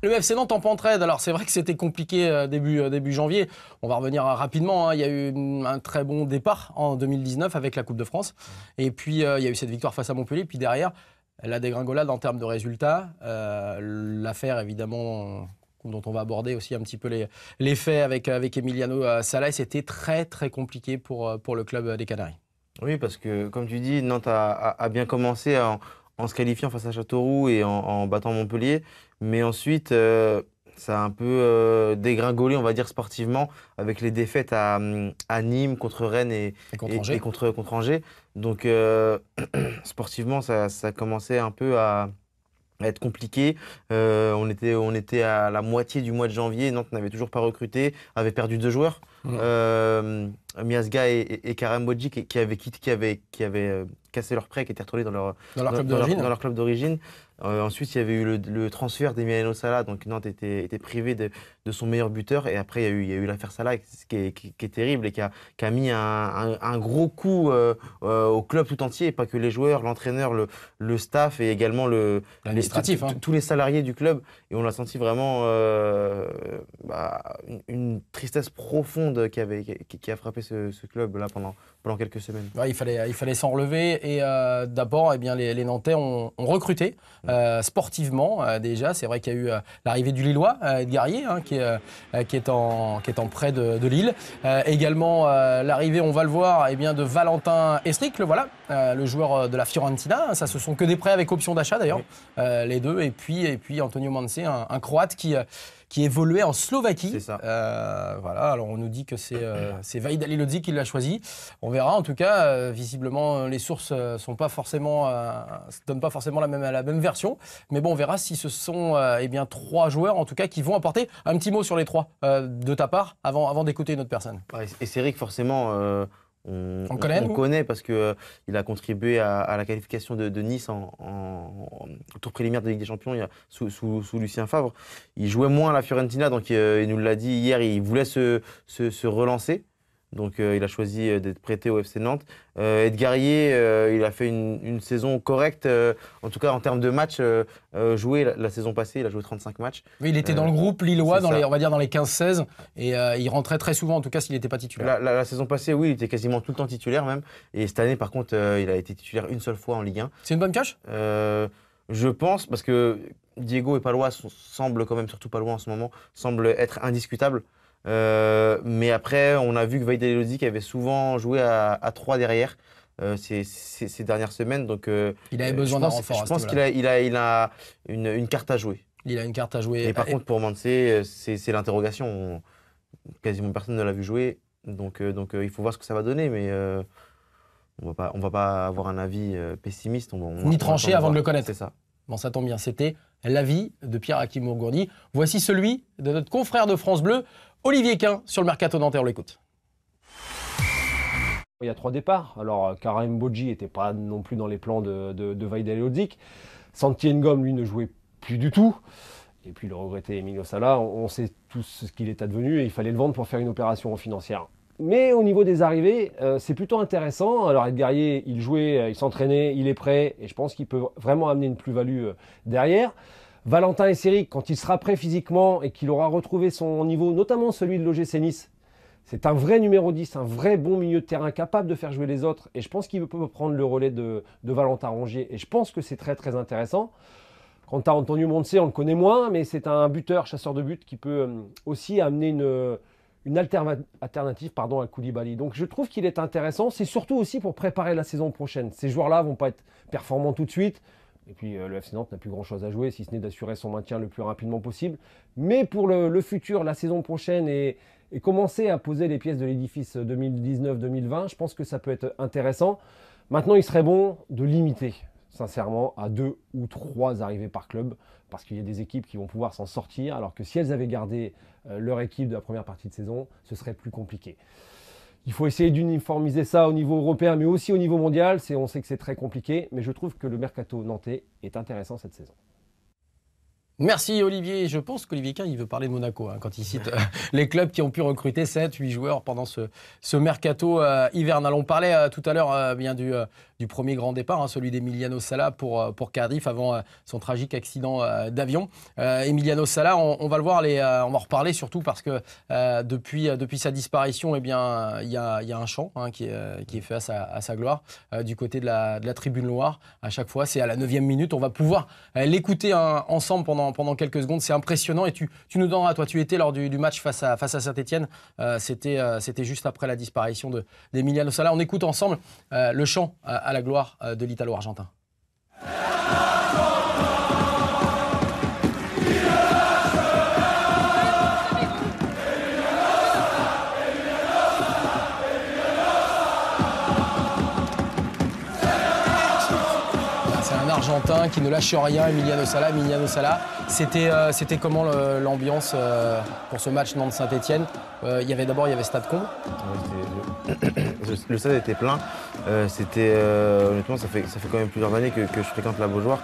Le FC Nantes en pentraide. Alors c'est vrai que c'était compliqué début janvier. On va revenir rapidement. Il y a eu un très bon départ en 2019 avec la Coupe de France. Et puis il y a eu cette victoire face à Montpellier. Puis derrière, la dégringolade en termes de résultats. L'affaire évidemment dont on va aborder aussi un petit peu les faits avec Emiliano Sala. C'était très très compliqué pour le club des Canaries. Oui, parce que comme tu dis, Nantes a bien commencé en se qualifiant face à Châteauroux et en battant Montpellier. Mais ensuite, ça a un peu dégringolé, on va dire, sportivement, avec les défaites à Nîmes, contre Rennes et contre Angers. Donc, sportivement, ça commençait un peu à être compliqué. On était à la moitié du mois de janvier. Nantes n'avait toujours pas recruté, avait perdu 2 joueurs. Miasga et Karam Bodji qui avaient cassé leur prêt, qui étaient retournés dans leur club d'origine. Ensuite, il y avait eu le transfert d'Emiliano Sala, donc Nantes était privé de son meilleur buteur. Et après, il y a eu l'affaire Sala qui est terrible et qui a mis un gros coup au club tout entier, et pas que les joueurs, l'entraîneur, le staff et également l'administratif, tous les salariés du club. Et on a senti vraiment une tristesse profonde qui a frappé ce club-là pendant quelques semaines. Ouais, il fallait s'en relever. Et d'abord, eh bien, les Nantais ont recruté sportivement déjà. C'est vrai qu'il y a eu l'arrivée du Lillois, Edgarié, qui est en prêt de Lille. Également l'arrivée, on va le voir, eh bien, de Valentin Estric, le joueur de la Fiorentina. Ça, ce sont que des prêts avec option d'achat d'ailleurs, les deux. Et puis Antonio Manse, un Croate qui évoluait en Slovaquie. C'est ça. Alors on nous dit que c'est Vahid Halilhodžić qui l'a choisi. On verra. En tout cas, visiblement, les sources donnent pas forcément la même version. Mais bon, on verra si ce sont 3 joueurs, en tout cas, qui vont apporter un petit mot sur les 3 de ta part avant d'écouter une autre personne. Et c'est vrai que forcément, on connaît parce qu'il a contribué à la qualification de Nice au tour préliminaire de Ligue des Champions sous Lucien Favre. Il jouait moins à la Fiorentina, donc il nous l'a dit hier, il voulait se relancer. Donc il a choisi d'être prêté au FC Nantes. Edgarié, il a fait une saison correcte, en tout cas en termes de matchs joués la saison passée. Il a joué 35 matchs. Oui, il était dans le groupe lillois, on va dire dans les 15-16, et il rentrait très souvent, en tout cas s'il n'était pas titulaire. La saison passée, oui, il était quasiment tout le temps titulaire même. Et cette année, par contre, il a été titulaire une seule fois en Ligue 1. C'est une bonne cache Je pense, parce que Diego et Palois semblent quand même, surtout Palois en ce moment, semblent être indiscutables. Mais après, on a vu que Vahid Halilhodžić avait souvent joué à 3 derrière ces dernières semaines. Donc, il avait besoin d'un renfort. Je pense qu'il a une carte à jouer. Il a une carte à jouer. Et par contre, pour Manse, c'est l'interrogation. Quasiment personne ne l'a vu jouer. Donc il faut voir ce que ça va donner. Mais on va pas avoir un avis pessimiste. Ni tranché avant de le connaître. C'est ça. Bon, ça tombe bien. C'était l'avis de Pierre-Hakim Mourgourdi. Voici celui de notre confrère de France Bleu, Olivier Quin, sur le mercato nantais. On l'écoute. Il y a 3 départs. Alors, Karim Bodji n'était pas non plus dans les plans de Vahid Halilhodžić. Santi Ngom, lui, ne jouait plus du tout. Et puis, le regretté Emiliano Sala, on sait tous ce qu'il est advenu et il fallait le vendre pour faire une opération financière. Mais au niveau des arrivées, c'est plutôt intéressant. Alors, Edgarié, il jouait, il s'entraînait, il est prêt et je pense qu'il peut vraiment amener une plus-value derrière. Valentin Estric, quand il sera prêt physiquement et qu'il aura retrouvé son niveau, notamment celui de l'OGC Nice, c'est un vrai numéro 10, un vrai bon milieu de terrain capable de faire jouer les autres. Et je pense qu'il peut prendre le relais de Valentin Rongier. Et je pense que c'est très très intéressant. Quant à Antonio Manse, on le connaît moins, mais c'est un buteur, chasseur de but qui peut aussi amener une alternative à Koulibaly. Donc je trouve qu'il est intéressant. C'est surtout aussi pour préparer la saison prochaine. Ces joueurs-là ne vont pas être performants tout de suite. Et puis le FC Nantes n'a plus grand-chose à jouer, si ce n'est d'assurer son maintien le plus rapidement possible. Mais pour le futur, la saison prochaine, et commencer à poser les pièces de l'édifice 2019-2020, je pense que ça peut être intéressant. Maintenant, il serait bon de limiter, sincèrement, à 2 ou 3 arrivées par club, parce qu'il y a des équipes qui vont pouvoir s'en sortir, alors que si elles avaient gardé leur équipe de la première partie de saison, ce serait plus compliqué. Il faut essayer d'uniformiser ça au niveau européen, mais aussi au niveau mondial. On sait que c'est très compliqué, mais je trouve que le mercato nantais est intéressant cette saison. Merci Olivier. Je pense qu'Olivier Quin, il veut parler de Monaco quand il cite les clubs qui ont pu recruter 7-8 joueurs pendant ce mercato hivernal. On parlait tout à l'heure bien du premier grand départ, hein, celui d'Emiliano Sala pour Cardiff avant son tragique accident d'avion. Emiliano Sala, on va le voir, on va en reparler surtout parce que depuis sa disparition, eh bien, il y a un chant hein, qui est fait à sa gloire du côté de la tribune Loire. À chaque fois, c'est à la 9e minute. On va pouvoir l'écouter ensemble pendant quelques secondes. C'est impressionnant et tu nous donneras, toi, tu étais lors du match face à Saint-Etienne. C'était juste après la disparition d'Emiliano Sala. On écoute ensemble le chant à la gloire de l'Italo-Argentin. Argentin qui ne lâche rien, Emiliano Sala. C'était comment l'ambiance pour ce match Nantes-Saint-Etienne? Il y avait Stade Combe. Le stade était plein. Honnêtement, ça fait quand même plusieurs années que je fréquente la Beaujoire.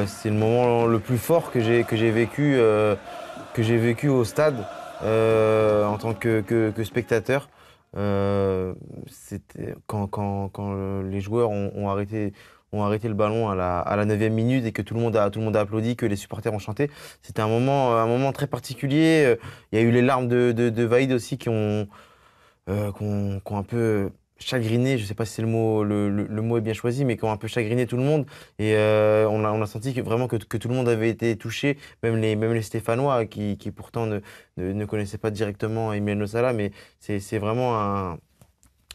C'est le moment le plus fort que j'ai vécu au stade en tant que spectateur. C'était quand les joueurs ont arrêté le ballon à la 9e minute et que tout le monde a applaudi, que les supporters ont chanté. C'était un moment très particulier. Il y a eu les larmes de Vaïd aussi qui ont un peu chagriné, je ne sais pas si c'est le mot est bien choisi, mais qui ont un peu chagriné tout le monde. Et on a senti vraiment que tout le monde avait été touché, même les Stéphanois qui pourtant ne connaissaient pas directement Emiliano Sala, mais c'est vraiment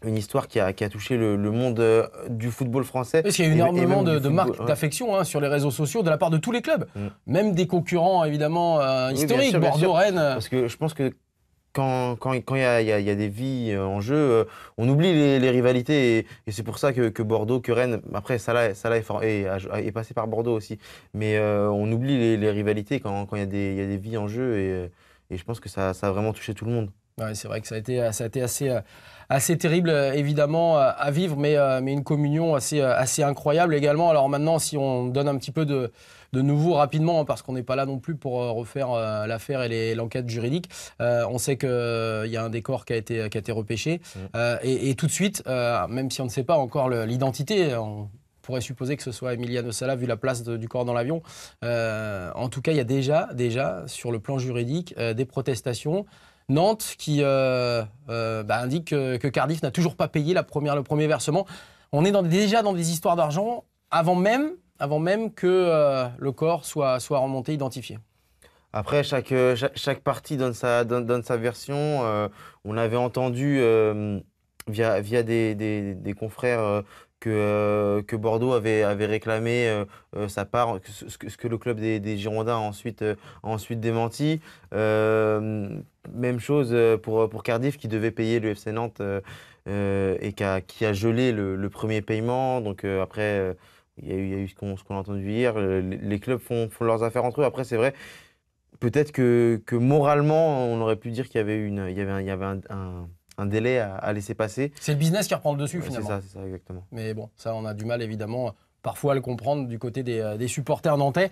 une histoire qui a touché le monde du football français. Parce qu'il y a eu énormément de marques d'affection hein, sur les réseaux sociaux de la part de tous les clubs, même des concurrents évidemment historiques, sûr, Bordeaux, Rennes. Parce que je pense que quand il y a des vies en jeu, on oublie les rivalités et c'est pour ça que Bordeaux, que Rennes, après Salah est passé par Bordeaux aussi, mais on oublie les rivalités quand il y a des vies en jeu et je pense que ça a vraiment touché tout le monde. Ouais, c'est vrai que ça a été assez terrible, évidemment, à vivre, mais une communion assez incroyable également. Alors maintenant, si on donne un petit peu de nouveau rapidement, parce qu'on n'est pas là non plus pour refaire l'affaire et l'enquête juridique, on sait qu'il y a un des corps qui a été repêché. Et tout de suite, même si on ne sait pas encore l'identité, on pourrait supposer que ce soit Emiliano Sala vu la place du corps dans l'avion. En tout cas, il y a déjà sur le plan juridique, des protestations. Nantes qui indique que Cardiff n'a toujours pas payé le premier versement. On est déjà dans des histoires d'argent avant même que le corps soit remonté, identifié. Après, chaque partie donne sa version. On avait entendu via des confrères que Bordeaux avait réclamé sa part, ce que le club des Girondins a ensuite démenti. Même chose pour Cardiff qui devait payer le FC Nantes et qui a gelé le premier paiement. Donc après, il y a eu ce qu'on a entendu hier. Les clubs font leurs affaires entre eux. Après, c'est vrai, peut-être que moralement, on aurait pu dire qu'il y avait un délai à laisser passer. C'est le business qui reprend le dessus finalement. C'est ça, exactement. Mais bon, ça, on a du mal évidemment parfois à le comprendre du côté des supporters nantais,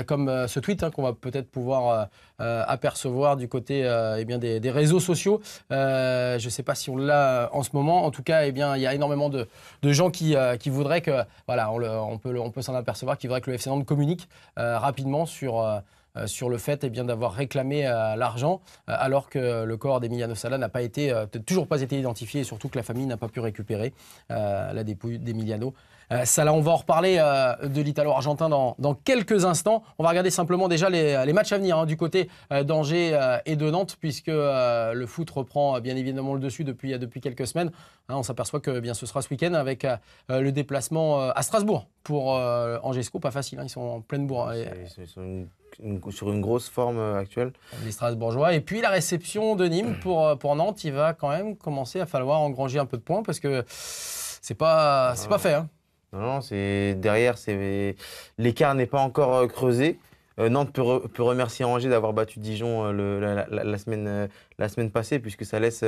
comme ce tweet qu'on va peut-être pouvoir apercevoir du côté des réseaux sociaux. Je ne sais pas si on l'a en ce moment. En tout cas, il y a énormément de gens qui voudraient que, voilà, on peut s'en apercevoir, qui voudraient que le FC Nantes communique rapidement sur le fait d'avoir réclamé l'argent alors que le corps d'Emiliano Sala n'a toujours pas été identifié et surtout que la famille n'a pas pu récupérer la dépouille d'Emiliano Sala. On va en reparler de l'Italo-Argentin dans quelques instants. On va regarder simplement déjà les matchs à venir du côté d'Angers et de Nantes puisque le foot reprend bien évidemment le dessus depuis quelques semaines. On s'aperçoit que ce sera ce week-end avec le déplacement à Strasbourg pour Angesco. Pas facile, ils sont en pleine bourre. Ils sont sur une grosse forme actuelle. Les Strasbourgeois. Et puis la réception de Nîmes pour Nantes, il va quand même commencer à falloir engranger un peu de points parce que c'est pas fait. Non, derrière, l'écart n'est pas encore creusé. Nantes peut remercier Angers d'avoir battu Dijon la semaine passée puisque ça laisse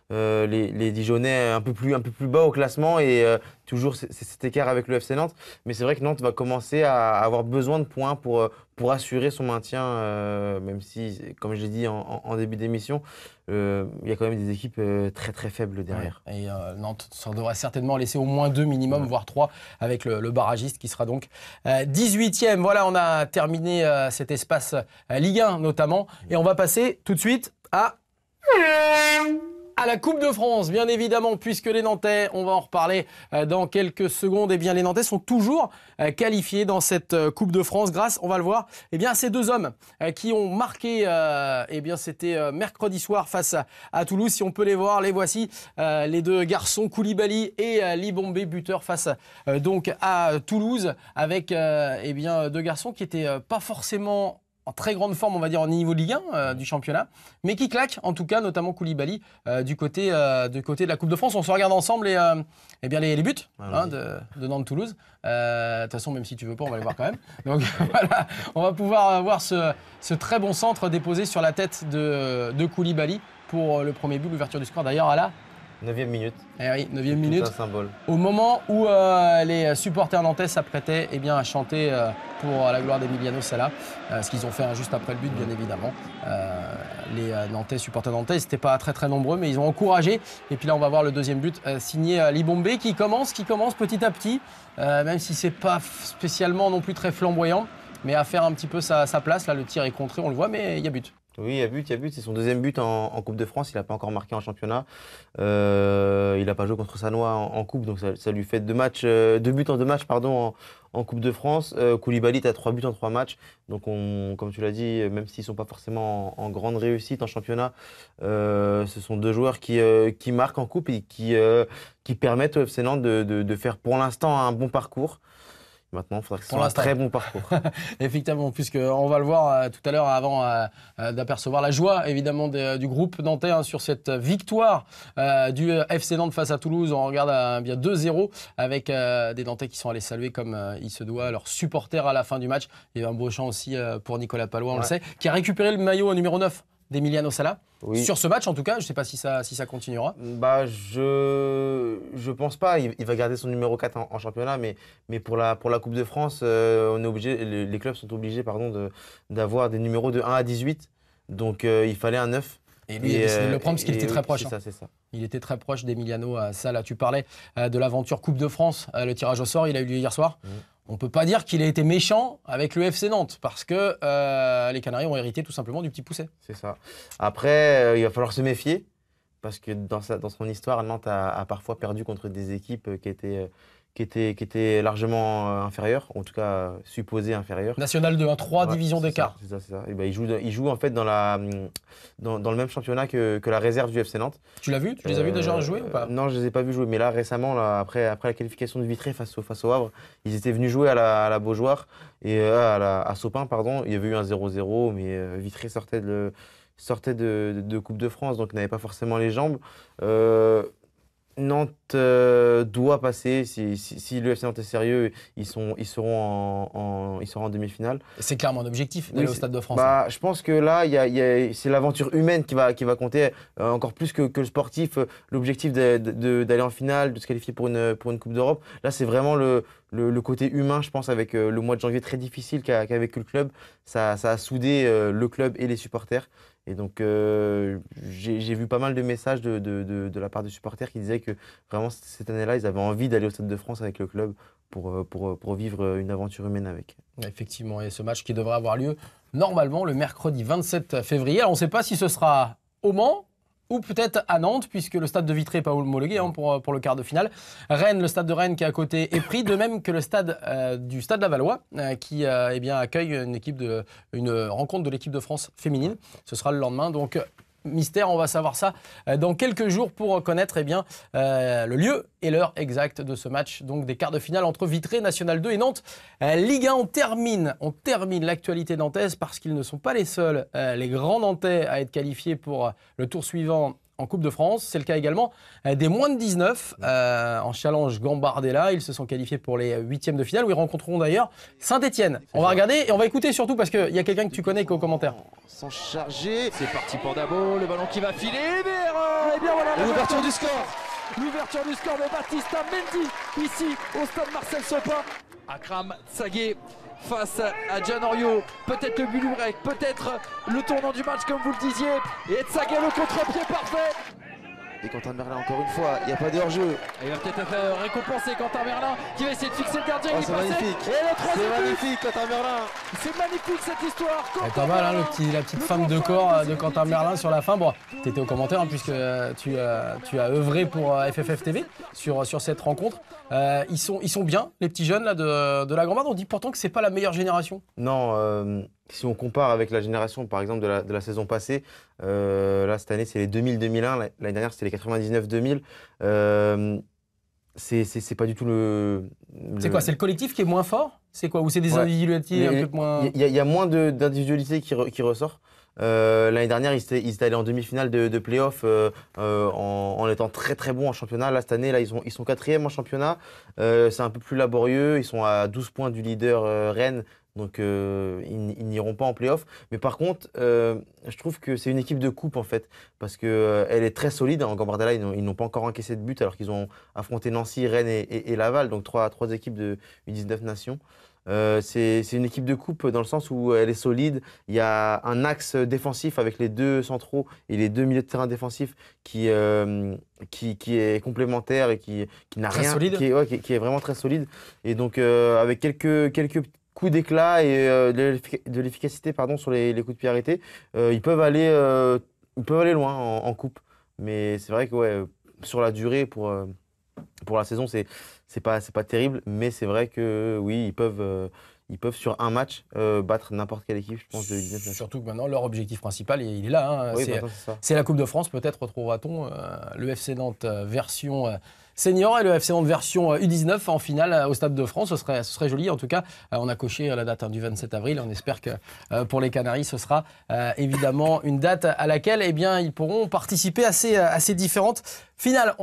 les Dijonais un peu plus bas au classement et toujours cet écart avec le FC Nantes. Mais c'est vrai que Nantes va commencer à avoir besoin de points pour assurer son maintien, même si, comme je l'ai dit en début d'émission, il y a quand même des équipes très très faibles derrière. Ouais. Et Nantes ça devrait certainement laisser au moins 2 minimum, voire 3, avec le barragiste qui sera donc 18e. Voilà, on a terminé cet espace Ligue 1 notamment. Et on va passer tout de suite à la Coupe de France, bien évidemment, puisque les Nantais, on va en reparler dans quelques secondes, eh bien les Nantais sont toujours qualifiés dans cette Coupe de France grâce, on va le voir, eh bien, à ces deux hommes qui ont marqué, eh bien c'était mercredi soir face à Toulouse. Si on peut les voir, les voici, les deux garçons, Koulibaly et Libombé, buteurs face donc à Toulouse, avec eh bien, deux garçons qui n'étaient pas forcément en très grande forme, on va dire, au niveau de Ligue 1 du championnat, mais qui claquent, en tout cas, notamment Koulibaly, du côté de la Coupe de France. On se regarde ensemble eh bien, les buts de Nantes-Toulouse. De toute façon, même si tu veux pas, on va les voir quand même. Donc voilà, on va pouvoir voir ce très bon centre déposé sur la tête de Koulibaly pour le premier but, l'ouverture du score d'ailleurs à la 9e minute. Eh oui, 9e minute. C'est un symbole. Au moment où les supporters nantais s'apprêtaient eh bien, à chanter pour la gloire d'Emiliano Sala, ce qu'ils ont fait juste après le but, bien évidemment. Les Nantais, supporters nantais, ils n'étaient pas très très nombreux, mais ils ont encouragé. Et puis là, on va voir le deuxième but signé Libombé qui commence petit à petit, même si c'est pas spécialement non plus très flamboyant, mais à faire un petit peu sa place. Là, le tir est contré, on le voit, mais il y a but. Oui, il y a but. C'est son deuxième but en Coupe de France. Il n'a pas encore marqué en championnat. Il n'a pas joué contre Sannois en Coupe, donc ça lui fait deux buts en 2 matchs en Coupe de France. Koulibaly a 3 buts en 3 matchs. Donc, comme tu l'as dit, même s'ils ne sont pas forcément en grande réussite en championnat, ce sont deux joueurs qui marquent en Coupe et qui permettent au FC Nantes de faire pour l'instant un bon parcours. Maintenant, il faudra que ce soit un très bon parcours. Effectivement, puisqu'on va le voir tout à l'heure avant d'apercevoir la joie évidemment du groupe nantais sur cette victoire du FC Nantes face à Toulouse. On regarde bien 2-0 avec des Nantais qui sont allés saluer comme il se doit leurs supporters à la fin du match. Il y a eu un beau chant aussi pour Nicolas Palois, on le sait, qui a récupéré le maillot numéro 9 d'Emiliano Sala. Oui. Sur ce match, en tout cas, je ne sais pas si ça continuera. Bah, je pense pas. Il va garder son numéro 4 en championnat, mais pour la Coupe de France, on est obligé, les clubs sont obligés d'avoir des numéros de 1 à 18. Donc, il fallait un 9. Et lui, il a décidé de le prendre parce qu'il était très proche. C'est ça. Il était très proche d'Emiliano Sala. Tu parlais de l'aventure Coupe de France, le tirage au sort, il a eu lieu hier soir. On ne peut pas dire qu'il a été méchant avec le FC Nantes parce que les Canaries ont hérité tout simplement du petit Pousset. C'est ça. Après, il va falloir se méfier parce que dans son histoire, Nantes a parfois perdu contre des équipes qui étaient largement inférieures, en tout cas supposées inférieures. National 2, 3 divisions d'écart. C'est ça. Et ben, il joue en fait dans le même championnat que la réserve du FC Nantes. Tu l'as vu? Tu les as vus déjà jouer ou pas? Non, je ne les ai pas vus jouer. Mais là, récemment, après la qualification de Vitré face au Havre, ils étaient venus jouer à la Beaujoire et à Sopin, pardon. Il y avait eu un 0-0, mais Vitré sortait de Coupe de France, donc n'avait pas forcément les jambes. Nantes doit passer. Si le FC Nantes est sérieux, ils seront en demi-finale. C'est clairement un objectif d'aller au Stade de France. Bah, je pense que là, c'est l'aventure humaine qui va compter encore plus que le sportif. L'objectif d'aller en finale, de se qualifier pour une Coupe d'Europe. Là, c'est vraiment le côté humain, je pense, avec le mois de janvier très difficile qu'a vécu le club. Ça a soudé le club et les supporters. Et donc, j'ai vu pas mal de messages de la part des supporters qui disaient que vraiment cette année-là, ils avaient envie d'aller au Stade de France avec le club pour vivre une aventure humaine avec. Effectivement, et ce match qui devrait avoir lieu normalement le mercredi 27 février. Alors, on ne sait pas si ce sera au Mans ou peut-être à Nantes, puisque le stade de Vitré n'est pas homologué pour le quart de finale. Rennes, le stade de Rennes qui est à côté est pris, de même que le stade du Stade Lavallois, qui eh bien, accueille une rencontre de l'équipe de France féminine. Ce sera le lendemain, donc mystère, on va savoir ça dans quelques jours pour connaître eh bien, le lieu et l'heure exacte de ce match, donc des quarts de finale entre Vitré, National 2 et Nantes. Ligue 1, on termine l'actualité nantaise parce qu'ils ne sont pas les seuls, les grands Nantais, à être qualifiés pour le tour suivant en Coupe de France. C'est le cas également des moins de 19 en challenge Gambardella. Ils se sont qualifiés pour les 8e de finale où ils rencontreront d'ailleurs Saint-Etienne. On va regarder et on va écouter surtout parce qu'il y a quelqu'un que tu connais qui est au commentaire. Sans charger. C'est parti pour Dabo, le ballon qui va filer vers... et bien voilà L'ouverture du score. L'ouverture du score de Baptista Mendy, ici au stade Marcel Sopin. Akram Tsagué face à Gianorio, peut-être le but break, peut-être le tournant du match comme vous le disiez. Et Tsagué le contre-pied parfait. Et Quentin Merlin encore une fois, il n'y a pas de hors-jeu. Il va peut-être être récompensé Quentin Merlin qui va essayer de fixer le gardien. C'est magnifique. Et le troisième C'est but. magnifique Quentin Merlin. C'est magnifique cette histoire. C'est pas mal, hein, la petite femme de corps de Quentin Merlin sur la fin. Bon, tu étais au commentaire hein, puisque tu as œuvré pour FFF TV sur cette rencontre. Ils sont bien, les petits jeunes là, de la Grand-Barde. On dit pourtant que c'est pas la meilleure génération. Non, si on compare avec la génération, par exemple, de la saison passée, là, cette année, c'est les 2000-2001. L'année dernière, c'était les 99-2000. C'est pas du tout C'est quoi? C'est le collectif qui est moins fort? C'est quoi? Ou c'est des individualités un peu moins... Il y a moins d'individualités qui ressort. L'année dernière, ils étaient allés en demi-finale de play-off en étant très très bons en championnat. Là, cette année, là, ils sont 4e en championnat. C'est un peu plus laborieux. Ils sont à 12 points du leader Rennes. Donc, ils n'iront pas en play-off. Mais par contre, je trouve que c'est une équipe de coupe, en fait. Parce qu'elle est très solide. En Gambardella, ils n'ont pas encore encaissé de but, alors qu'ils ont affronté Nancy, Rennes et Laval. Donc, trois équipes de U19 nations. C'est une équipe de coupe dans le sens où elle est solide. Il y a un axe défensif avec les 2 centraux et les 2 milieux de terrain défensifs qui est complémentaire et qui n'a Très rien, solide. qui est vraiment très solide. Et donc, avec quelques coups d'éclat et de l'efficacité sur les coups de pied arrêtés, ils peuvent aller loin en coupe. Mais c'est vrai que sur la durée, pour la saison, c'est pas terrible. Mais c'est vrai que oui, ils peuvent sur un match battre n'importe quelle équipe, je pense, de U19. Surtout que maintenant, leur objectif principal, il est là. Hein. Oui, maintenant, c'est ça. C'est la Coupe de France. Peut-être retrouvera-t-on le FC Nantes version senior et le FC Nantes version U19 en finale au Stade de France. Ce serait joli. En tout cas, on a coché la date du 27 avril. On espère que pour les Canaries, ce sera évidemment une date à laquelle ils pourront participer à ces différentes finales.